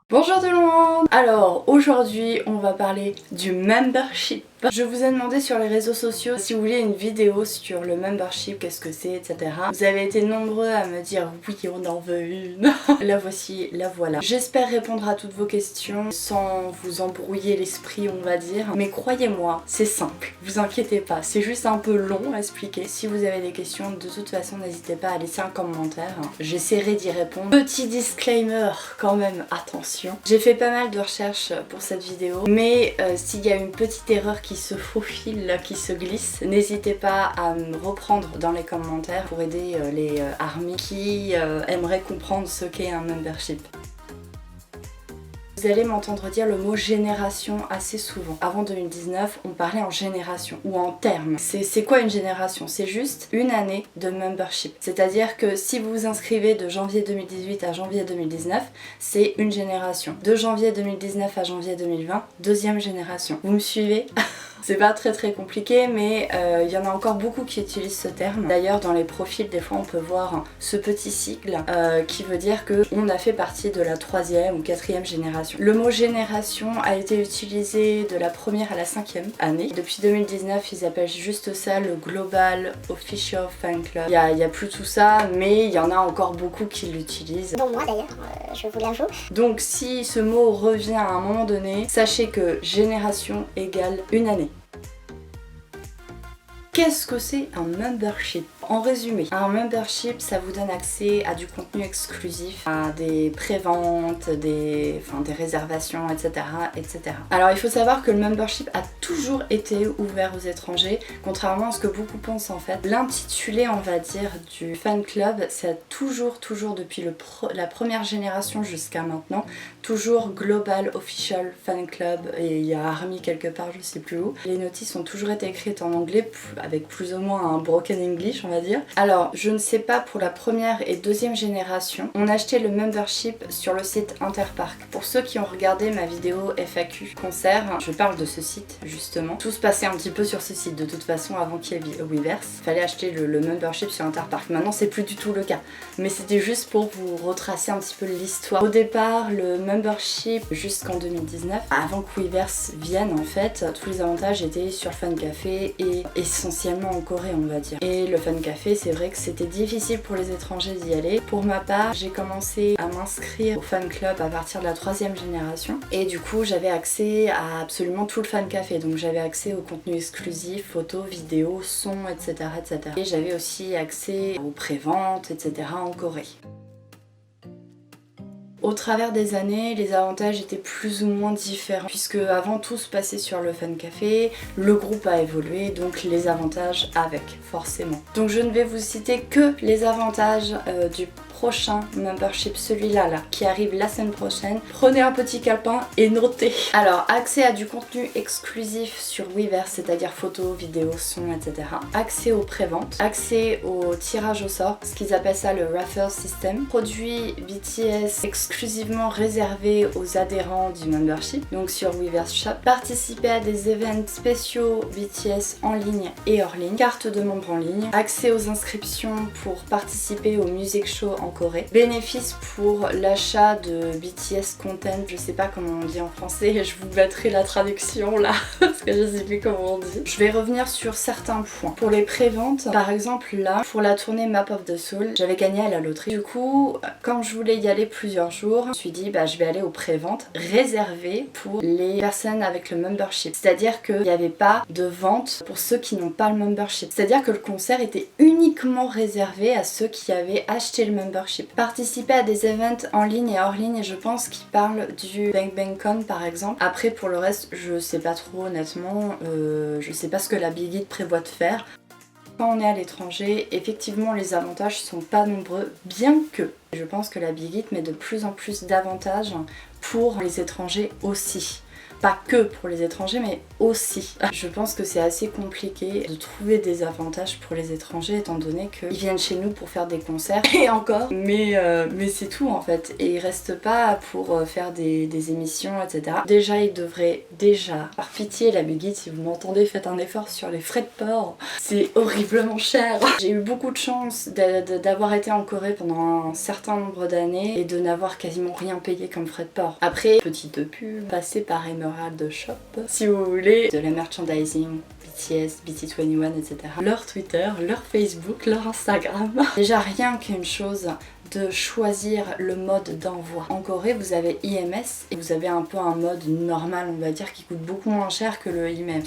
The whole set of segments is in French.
Bonjour tout le monde! Alors aujourd'hui on va parler du membership. Je vous ai demandé sur les réseaux sociaux si vous voulez une vidéo sur le membership, qu'est-ce que c'est, etc. Vous avez été nombreux à me dire oui on en veut une. La voici, la voilà. J'espère répondre à toutes vos questions sans vous embrouiller l'esprit on va dire. Mais croyez-moi, c'est simple, vous inquiétez pas, c'est juste un peu long à expliquer. Si vous avez des questions, de toute façon n'hésitez pas à laisser un commentaire. J'essaierai d'y répondre. Petit disclaimer quand même, attention. J'ai fait pas mal de recherches pour cette vidéo, mais s'il y a une petite erreur qui se faufile, qui se glisse, n'hésitez pas à me reprendre dans les commentaires pour aider les armies qui aimeraient comprendre ce qu'est un membership. Vous allez m'entendre dire le mot génération assez souvent. Avant 2019, on parlait en génération ou en termes. C'est quoi une génération? C'est juste une année de membership. C'est-à-dire que si vous vous inscrivez de janvier 2018 à janvier 2019, c'est une génération. De janvier 2019 à janvier 2020, deuxième génération. Vous me suivez? C'est pas très compliqué, mais il y en a encore beaucoup qui utilisent ce terme. D'ailleurs dans les profils des fois on peut voir ce petit sigle qui veut dire qu'on a fait partie de la 3e ou 4e génération. Le mot génération a été utilisé de la 1re à la 5e année. Depuis 2019 ils appellent juste ça le Global Official Fan Club. Il y a plus tout ça, mais il y en a encore beaucoup qui l'utilisent. Bon, moi d'ailleurs, je vous l'avoue. Donc si ce mot revient à un moment donné, sachez que génération égale une année. Qu'est-ce que c'est un membership? En résumé, un membership ça vous donne accès à du contenu exclusif, à des préventes, des réservations, etc., etc. Alors il faut savoir que le membership a toujours été ouvert aux étrangers, contrairement à ce que beaucoup pensent en fait. L'intitulé on va dire du fan club, c'est toujours depuis la première génération jusqu'à maintenant, toujours Global Official Fan Club, et il y a Army quelque part, je sais plus où. Les notices ont toujours été écrites en anglais, avec plus ou moins un broken English on va dire. Alors je ne sais pas pour la première et deuxième génération, on achetait le membership sur le site Interpark. Pour ceux qui ont regardé ma vidéo FAQ concert, je parle de ce site justement. Tout se passait un petit peu sur ce site de toute façon avant qu'il y ait Weverse. Il fallait acheter le membership sur Interpark. Maintenant c'est plus du tout le cas, mais c'était juste pour vous retracer un petit peu l'histoire. Au départ le membership jusqu'en 2019, avant que Weverse vienne en fait, tous les avantages étaient sur Fan Café et essentiellement en Corée on va dire. Et le Fan Café, c'est vrai que c'était difficile pour les étrangers d'y aller. Pour ma part, j'ai commencé à m'inscrire au fan club à partir de la 3e génération et du coup j'avais accès à absolument tout le Fan Café. Donc j'avais accès au contenu exclusif, photos, vidéos, sons, etc. Et j'avais aussi accès aux préventes, etc. en Corée. Au travers des années, les avantages étaient plus ou moins différents puisque avant tout se passait sur le Fan Café, le groupe a évolué, donc les avantages avec, forcément. Donc je ne vais vous citer que les avantages du prochain membership, celui-là qui arrive la semaine prochaine. Prenez un petit calepin et notez. Alors, accès à du contenu exclusif sur Weverse, c'est-à-dire photos, vidéos, sons, etc. Accès aux préventes, accès au tirage au sort, ce qu'ils appellent ça le raffle system. Produits BTS exclusivement réservés aux adhérents du membership, donc sur Weverse Shop. Participer à des événements spéciaux BTS en ligne et hors ligne. Carte de membre en ligne. Accès aux inscriptions pour participer au music show en Corée. Bénéfice pour l'achat de BTS content, je sais pas comment on dit en français, je vous mettrai la traduction là parce que je sais plus comment on dit. Je vais revenir sur certains points. Pour les préventes, par exemple là, pour la tournée Map of the Soul, j'avais gagné à la loterie. Du coup, comme je voulais y aller plusieurs jours, je me suis dit je vais aller aux préventes réservées pour les personnes avec le membership. C'est-à-dire qu'il n'y avait pas de vente pour ceux qui n'ont pas le membership. C'est-à-dire que le concert était uniquement réservé à ceux qui avaient acheté le membership. Participer à des events en ligne et hors ligne, et je pense qu'ils parlent du Bang Bang Con par exemple. Après pour le reste, je sais pas trop honnêtement, je sais pas ce que la Big Hit prévoit de faire. Quand on est à l'étranger, effectivement les avantages sont pas nombreux, bien que je pense que la Big Hit met de plus en plus d'avantages pour les étrangers aussi. pas que pour les étrangers mais aussi. Je pense que c'est assez compliqué de trouver des avantages pour les étrangers étant donné qu'ils viennent chez nous pour faire des concerts et encore, mais c'est tout en fait, et ils restent pas pour faire des émissions etc. Déjà ils devraient par pitié la Big Hit, si vous m'entendez faites un effort sur les frais de port, c'est horriblement cher. J'ai eu beaucoup de chance d'avoir été en Corée pendant un certain nombre d'années et de n'avoir quasiment rien payé comme frais de port. Après, petite pub, passez par Emerald Shop si vous voulez de la merchandising, BTS, BT21, etc. Leur Twitter, leur Facebook, leur Instagram. Déjà rien qu'une chose, de choisir le mode d'envoi. En Corée, vous avez IMS et vous avez un peu un mode normal, on va dire, qui coûte beaucoup moins cher que le IMS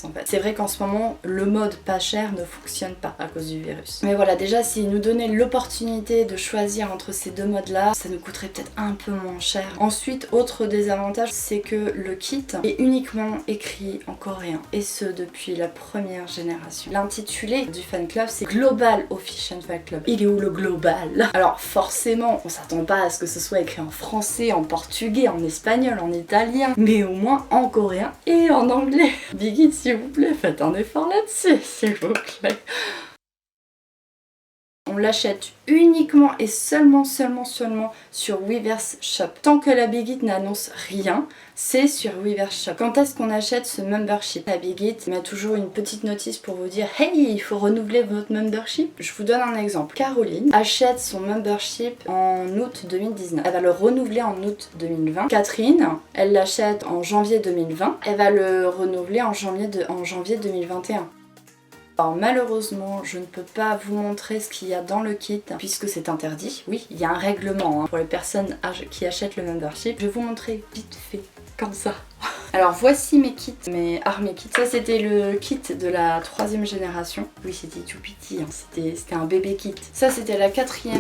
en fait. C'est vrai qu'en ce moment, le mode pas cher ne fonctionne pas à cause du virus. Mais voilà, déjà, s'ils nous donnaient l'opportunité de choisir entre ces deux modes-là, ça nous coûterait peut-être un peu moins cher. Ensuite, autre désavantage, c'est que le kit est uniquement écrit en coréen, et ce depuis la première génération. L'intitulé du fan club, c'est Global Official Fan Club. Il est où le global? Alors, forcément, on s'attend pas à ce que ce soit écrit en français, en portugais, en espagnol, en italien, mais au moins en coréen et en anglais. Big Hit, s'il vous plaît, faites un effort là-dessus, s'il vous plaît. On l'achète uniquement et seulement sur Weverse Shop. Tant que la Big Hit n'annonce rien, c'est sur Weverse Shop. Quand est-ce qu'on achète ce membership? La Big Hit met toujours une petite notice pour vous dire hey, il faut renouveler votre membership. Je vous donne un exemple. Caroline achète son membership en août 2019. Elle va le renouveler en août 2020. Catherine, elle l'achète en janvier 2020. Elle va le renouveler en janvier 2021. Alors malheureusement, je ne peux pas vous montrer ce qu'il y a dans le kit puisque c'est interdit. Oui, il y a un règlement pour les personnes qui achètent le membership. Je vais vous montrer vite fait, comme ça. Alors voici mes kits, mes Army Kits. Ça c'était le kit de la 3e génération. Oui, c'était tout petit, hein. C'était un bébé kit. Ça c'était la 4e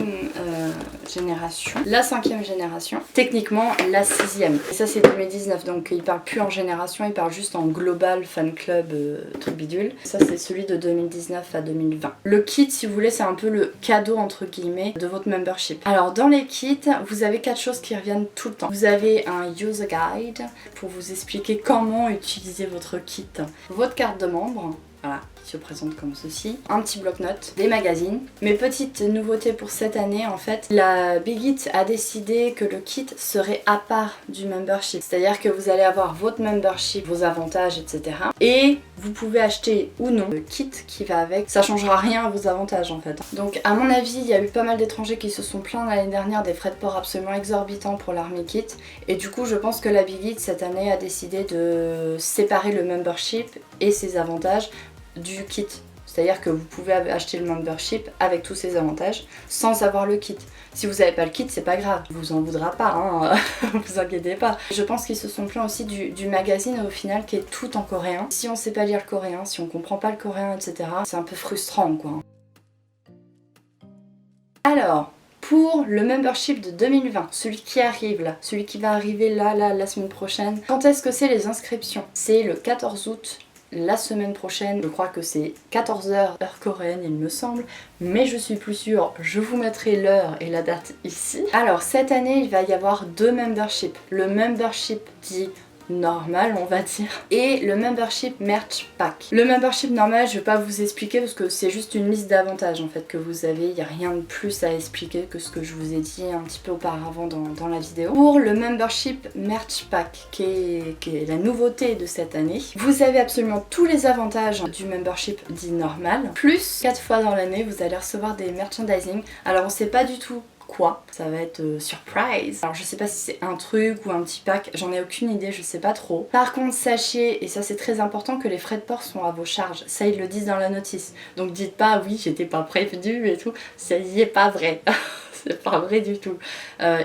génération. La 5e génération. Techniquement la 6e. Et ça c'est 2019, donc il parle plus en génération, il parle juste en global fan club truc bidule. Ça c'est celui de 2019 à 2020. Le kit, si vous voulez, c'est un peu le cadeau entre guillemets de votre membership. Alors dans les kits, vous avez 4 choses qui reviennent tout le temps. Vous avez un user guide pour vous expliquer comment utiliser votre kit, votre carte de membre, voilà, qui se présente comme ceci, un petit bloc-notes, des magazines. Mes petites nouveautés pour cette année, en fait, la Big Hit a décidé que le kit serait à part du membership, c'est-à-dire que vous allez avoir votre membership, vos avantages, etc. Et vous pouvez acheter ou non le kit qui va avec, ça changera rien à vos avantages en fait. Donc à mon avis, il y a eu pas mal d'étrangers qui se sont plaints l'année dernière des frais de port absolument exorbitants pour l'Army Kit, et du coup je pense que la Big Hit cette année a décidé de séparer le membership et ses avantages du kit. C'est-à-dire que vous pouvez acheter le membership avec tous ses avantages sans avoir le kit. Si vous n'avez pas le kit, c'est pas grave, vous en voudra pas, hein. Vous inquiétez pas. Je pense qu'ils se sont plaints aussi du magazine au final qui est tout en coréen. Si on sait pas lire le coréen, si on comprend pas le coréen, etc., c'est un peu frustrant quoi. Alors, pour le membership de 2020, celui qui arrive là, celui qui va arriver là, la semaine prochaine, quand est-ce que c'est les inscriptions? C'est le 14 août. La semaine prochaine, je crois que c'est 14h heure coréenne il me semble, mais je suis plus sûre, je vous mettrai l'heure et la date ici. Alors cette année il va y avoir 2 memberships, le membership dit normal on va dire, et le membership merch pack. Le membership normal je vais pas vous expliquer parce que c'est juste une liste d'avantages en fait que vous avez, il n'y a rien de plus à expliquer que ce que je vous ai dit un petit peu auparavant dans la vidéo. Pour le membership merch pack qui est la nouveauté de cette année, vous avez absolument tous les avantages du membership dit normal, plus 4 fois dans l'année vous allez recevoir des merchandising. Alors on sait pas du tout quoi, ça va être surprise. Alors je sais pas si c'est un truc ou un petit pack, j'en ai aucune idée, je sais pas trop. Par contre sachez, et ça c'est très important, que les frais de port sont à vos charges, ça ils le disent dans la notice. Donc dites pas oui j'étais pas prévenue et tout, ça y est pas vrai. C'est pas vrai du tout.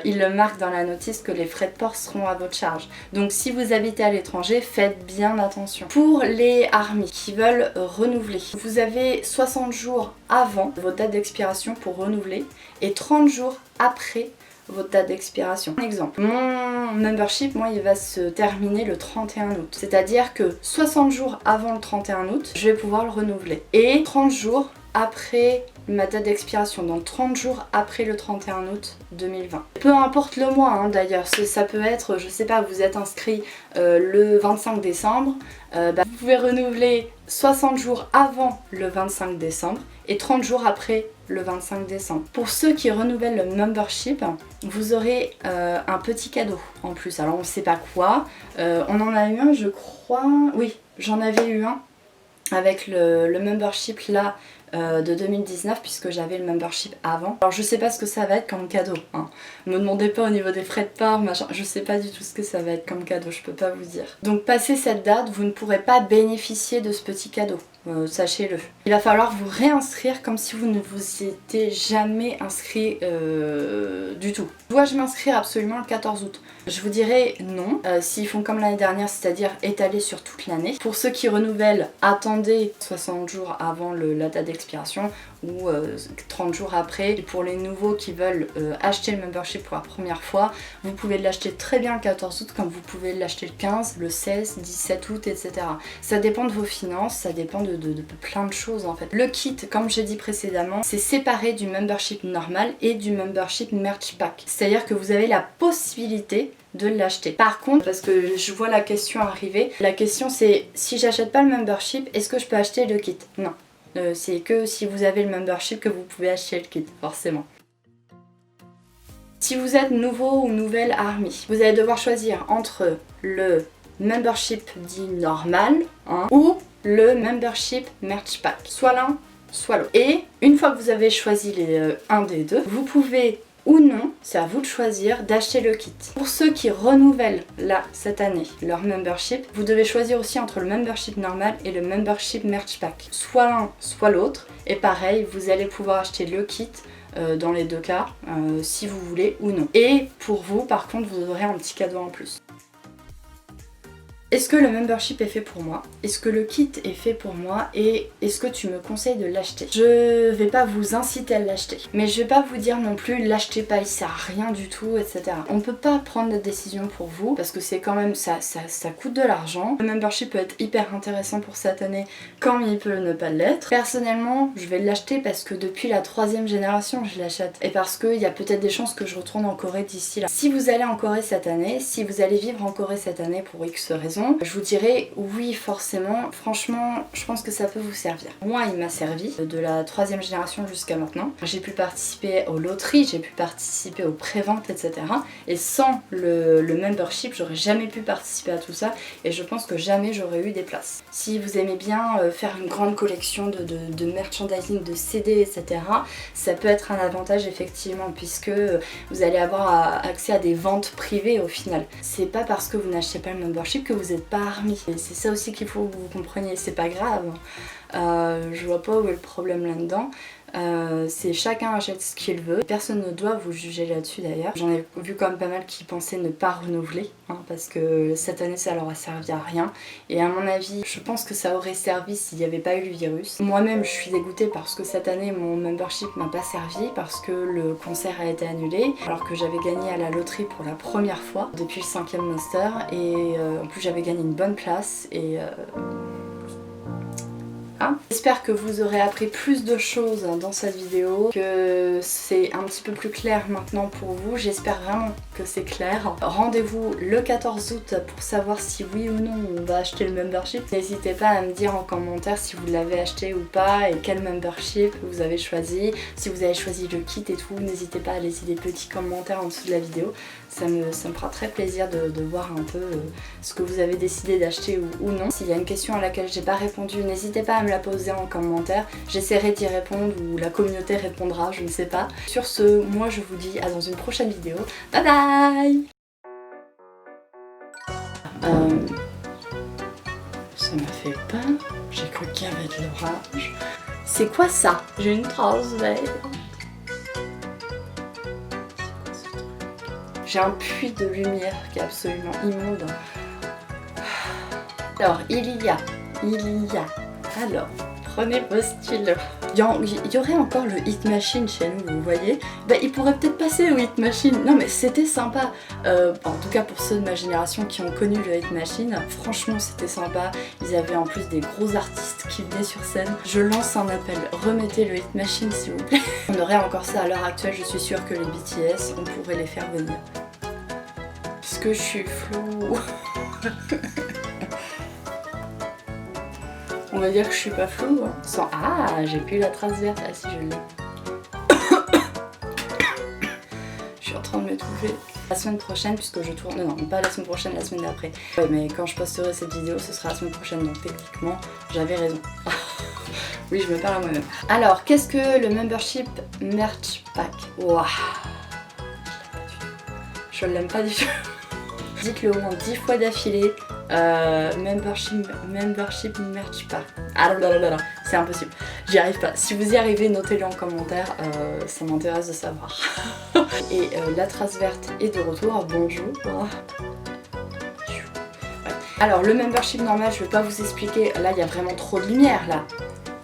Il le marque dans la notice que les frais de port seront à votre charge. Donc si vous habitez à l'étranger, faites bien attention. Pour les Army qui veulent renouveler, vous avez 60 jours avant votre date d'expiration pour renouveler et 30 jours après votre date d'expiration. Un exemple, mon membership, moi, il va se terminer le 31 août. C'est-à-dire que 60 jours avant le 31 août, je vais pouvoir le renouveler. Et 30 jours après ma date d'expiration dans 30 jours après le 31 août 2020. Peu importe le mois hein, d'ailleurs, ça peut être, je sais pas, vous êtes inscrit le 25 décembre, vous pouvez renouveler 60 jours avant le 25 décembre et 30 jours après le 25 décembre. Pour ceux qui renouvellent le membership, vous aurez un petit cadeau en plus. Alors on ne sait pas quoi, on en a eu un je crois, oui j'en avais eu un avec le membership là de 2019 puisque j'avais le membership avant. Alors je sais pas ce que ça va être comme cadeau, hein. Me demandez pas au niveau des frais de port, machin, je sais pas du tout ce que ça va être comme cadeau, je peux pas vous dire. Donc passé cette date, vous ne pourrez pas bénéficier de ce petit cadeau, sachez-le. Il va falloir vous réinscrire comme si vous ne vous y étiez jamais inscrit du tout. Dois-je m'inscrire absolument le 14 août? Je vous dirais non, s'ils font comme l'année dernière, c'est-à-dire étaler sur toute l'année. Pour ceux qui renouvellent, attendez 60 jours avant la date d'expiration ou 30 jours après. Et pour les nouveaux qui veulent acheter le membership pour la première fois, vous pouvez l'acheter très bien le 14 août comme vous pouvez l'acheter le 15, le 16, 17 août, etc. Ça dépend de vos finances, ça dépend de plein de choses en fait. Le kit, comme j'ai dit précédemment, c'est séparé du membership normal et du membership merch pack. C'est-à-dire que vous avez la possibilité de l'acheter. Par contre, parce que je vois la question arriver, la question c'est si j'achète pas le membership, est-ce que je peux acheter le kit? Non. C'est que si vous avez le membership que vous pouvez acheter le kit, forcément. Si vous êtes nouveau ou nouvelle Army, vous allez devoir choisir entre le membership dit normal hein, ou le membership merch pack. Soit l'un, soit l'autre. Et une fois que vous avez choisi un des deux, vous pouvez ou non, c'est à vous de choisir d'acheter le kit. Pour ceux qui renouvellent là cette année leur membership, vous devez choisir aussi entre le membership normal et le membership merch pack. Soit l'un, soit l'autre. Et pareil, vous allez pouvoir acheter le kit dans les deux cas, si vous voulez ou non. Et pour vous, par contre, vous aurez un petit cadeau en plus. Est-ce que le membership est fait pour moi? Est-ce que le kit est fait pour moi? Et est-ce que tu me conseilles de l'acheter? Je vais pas vous inciter à l'acheter, mais je vais pas vous dire non plus l'achetez pas, il sert à rien du tout, etc. On peut pas prendre la décision pour vous parce que c'est quand même ça coûte de l'argent. Le membership peut être hyper intéressant pour cette année comme il peut ne pas l'être. Personnellement, je vais l'acheter parce que depuis la 3e génération je l'achète et parce qu'il y a peut-être des chances que je retourne en Corée d'ici là. Si vous allez en Corée cette année, si vous allez vivre en Corée cette année pour X raisons, je vous dirais oui forcément, franchement je pense que ça peut vous servir. Moi il m'a servi de la 3e génération jusqu'à maintenant. J'ai pu participer aux loteries, j'ai pu participer aux préventes etc. Et sans le membership j'aurais jamais pu participer à tout ça et je pense que jamais j'aurais eu des places. Si vous aimez bien faire une grande collection de merchandising, de CD etc. ça peut être un avantage effectivement puisque vous allez avoir accès à des ventes privées au final. C'est pas parce que vous n'achetez pas le membership que vous n'êtes pas Army. C'est ça aussi qu'il faut que vous compreniez, c'est pas grave. Je vois pas où est le problème là-dedans. C'est chacun achète ce qu'il veut. Personne ne doit vous juger là-dessus d'ailleurs. J'en ai vu quand même pas mal qui pensaient ne pas renouveler hein, parce que cette année ça leur a servi à rien. Et à mon avis, je pense que ça aurait servi s'il n'y avait pas eu le virus. Moi-même je suis dégoûtée parce que cette année mon membership m'a pas servi parce que le concert a été annulé alors que j'avais gagné à la loterie pour la première fois depuis le 5e master et en plus j'avais gagné une bonne place et j'espère que vous aurez appris plus de choses dans cette vidéo, que c'est un petit peu plus clair maintenant pour vous. J'espère vraiment que c'est clair. Rendez-vous le 14 août pour savoir si oui ou non on va acheter le membership. N'hésitez pas à me dire en commentaire si vous l'avez acheté ou pas et quel membership vous avez choisi. Si vous avez choisi le kit et tout, n'hésitez pas à laisser des petits commentaires en dessous de la vidéo. Ça me fera très plaisir de voir un peu ce que vous avez décidé d'acheter ou non. S'il y a une question à laquelle j'ai pas répondu, n'hésitez pas à me la poser en commentaire. J'essaierai d'y répondre ou la communauté répondra, je ne sais pas. Sur ce, moi je vous dis à dans une prochaine vidéo. Bye bye. Ça m'a fait peur. J'ai cru qu'il y avait de l'orage. C'est quoi ça? J'ai une trace verte. J'ai un puits de lumière qui est absolument immonde. Alors, il y a. Alors, prenez vos stylos. Il y aurait encore le Hit Machine chez nous, vous voyez. Bah, il pourrait peut-être passer au Hit Machine. Non mais c'était sympa. En tout cas pour ceux de ma génération qui ont connu le Hit Machine, franchement c'était sympa. Ils avaient en plus des gros artistes qui venaient sur scène. Je lance un appel, remettez le Hit Machine s'il vous plaît. On aurait encore ça à l'heure actuelle, je suis sûre que les BTS, on pourrait les faire venir. Parce que je suis floue. On va dire que je suis pas floue. Hein. Sans... Ah, j'ai plus la trace verte. Ah si, je l'ai. Je suis en train de m'étouffer. La semaine prochaine, puisque je tourne... Non, pas la semaine prochaine, la semaine d'après. Ouais, mais quand je posterai cette vidéo, ce sera la semaine prochaine. Donc techniquement, j'avais raison. Oui, je me parle à moi-même. Alors, qu'est-ce que le Membership Merch Pack? Waouh, je l'aime pas du tout. Dites-le au moins 10 fois d'affilée. Membership Merch Pack. Ah là là là là, c'est impossible. J'y arrive pas. Si vous y arrivez, notez-le en commentaire. Ça m'intéresse de savoir. Et la trace verte est de retour. Bonjour. Alors, le membership normal, je vais pas vous expliquer. Là, il y a vraiment trop de lumière là.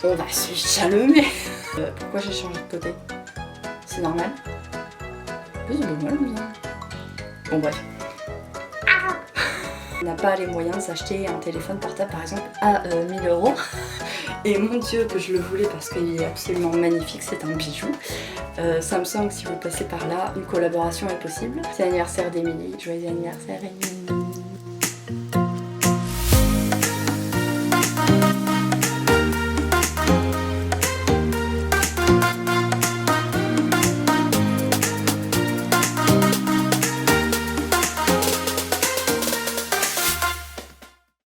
On va se chalemer. Pourquoi j'ai changé de côté? C'est normal? Oui, c'est normal, bon bref. On n'a pas les moyens de s'acheter un téléphone portable par exemple à 1000 €. Et mon dieu que je le voulais parce qu'il est absolument magnifique, c'est un bijou. Samsung, si vous passez par là, une collaboration est possible. C'est l'anniversaire d'Emilie, joyeux anniversaire Emilie.